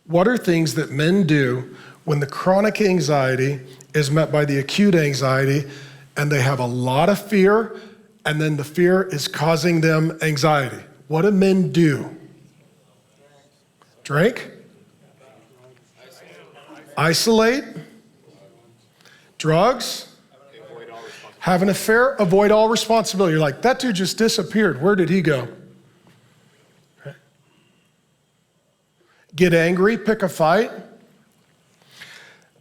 What are things that men do when the chronic anxiety is met by the acute anxiety and they have a lot of fear and then the fear is causing them anxiety? What do men do? Drink? Isolate? Drugs? Have an affair? Avoid all responsibility. You're like, that dude just disappeared. Where did he go? Okay. Get angry, pick a fight.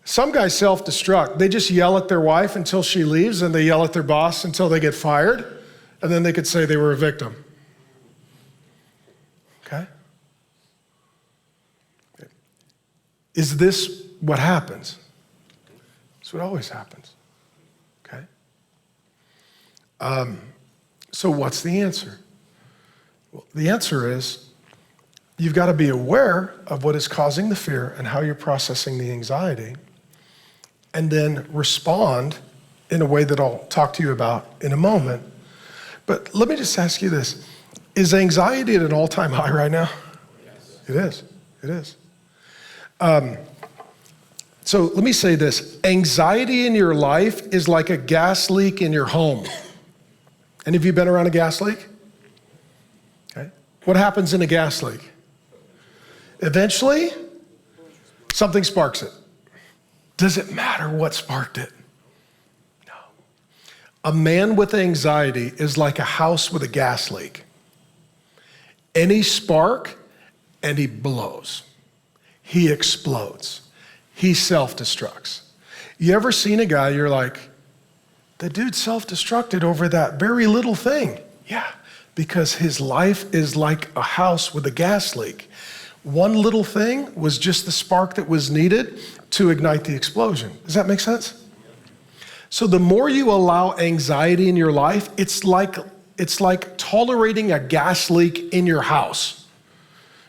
Some guys self-destruct. They just yell at their wife until she leaves, and they yell at their boss until they get fired, and then they could say they were a victim. Okay? Is this what happens? It's what always happens. Okay? So what's the answer? Well, the answer is you've got to be aware of what is causing the fear and how you're processing the anxiety, and then respond in a way that I'll talk to you about in a moment. But let me just ask you this. Is anxiety at an all-time high right now? Yes. It is. It is. So let me say this. Anxiety in your life is like a gas leak in your home. Any of you been around a gas leak? Okay. What happens in a gas leak? Eventually, something sparks it. Does it matter what sparked it? No. A man with anxiety is like a house with a gas leak. Any spark, and he blows. He explodes. He self-destructs. You ever seen a guy, you're like, the dude self-destructed over that very little thing. Yeah, because his life is like a house with a gas leak. One little thing was just the spark that was needed to ignite the explosion. Does that make sense? So the more you allow anxiety in your life, it's like tolerating a gas leak in your house.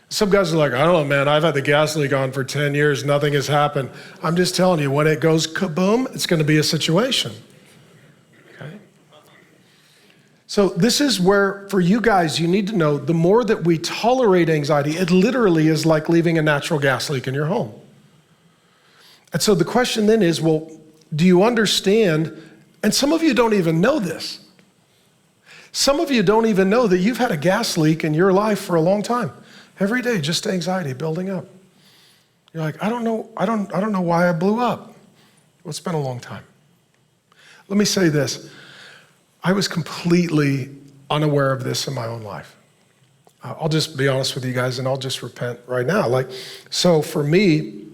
Some guys are like, I don't know, man, I've had the gas leak on for 10 years, nothing has happened. I'm just telling you, when it goes kaboom, it's going to be a situation. Okay? So this is where, for you guys, you need to know, the more that we tolerate anxiety, it literally is like leaving a natural gas leak in your home. And so the question then is, well, do you understand? And some of you don't even know this. Some of you don't even know that you've had a gas leak in your life for a long time. Every day, just anxiety building up. You're like, I don't know why I blew up. Well, it's been a long time. Let me say this. I was completely unaware of this in my own life. I'll just be honest with you guys, and I'll just repent right now. So for me,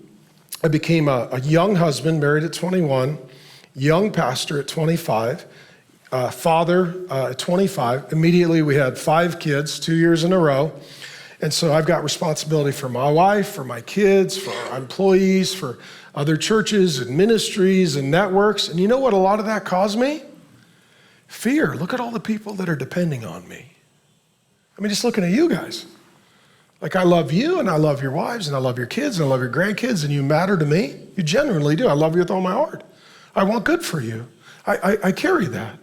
I became a young husband, married at 21, young pastor at 25, father at 25. Immediately, we had 5 kids, 2 years in a row. And so I've got responsibility for my wife, for my kids, for our employees, for other churches and ministries and networks. And you know what a lot of that caused me? Fear. Look at all the people that are depending on me. I mean, just looking at you guys. Like, I love you, and I love your wives, and I love your kids, and I love your grandkids, and you matter to me. You genuinely do. I love you with all my heart. I want good for you. I carry that.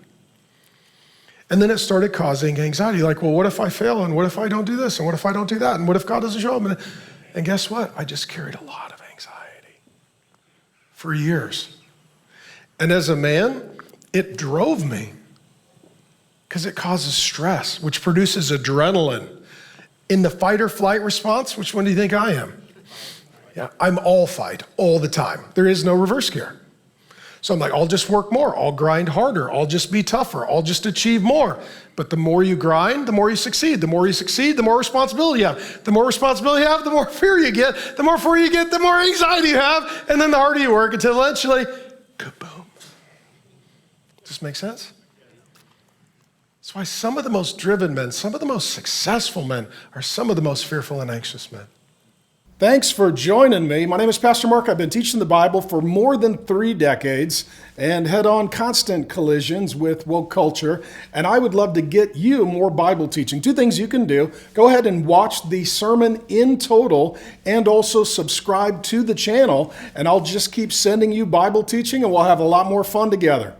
And then it started causing anxiety. Like, well, what if I fail? And what if I don't do this? And what if I don't do that? And what if God doesn't show up? And guess what? I just carried a lot of anxiety for years. And as a man, it drove me because it causes stress, which produces adrenaline. In the fight or flight response, which one do you think I am? Yeah, I'm all fight all the time. There is no reverse gear. So I'm like, I'll just work more. I'll grind harder. I'll just be tougher. I'll just achieve more. But the more you grind, the more you succeed. The more you succeed, the more responsibility you have. The more responsibility you have, the more fear you get. The more fear you get, the more anxiety you have. And then the harder you work until eventually, kaboom. Does this make sense? That's why some of the most driven men, some of the most successful men are some of the most fearful and anxious men. Thanks for joining me. My name is Pastor Mark. I've been teaching the Bible for more than 3 decades and head on constant collisions with woke culture. And I would love to get you more Bible teaching. 2 things you can do. Go ahead and watch the sermon in total and also subscribe to the channel. And I'll just keep sending you Bible teaching and we'll have a lot more fun together.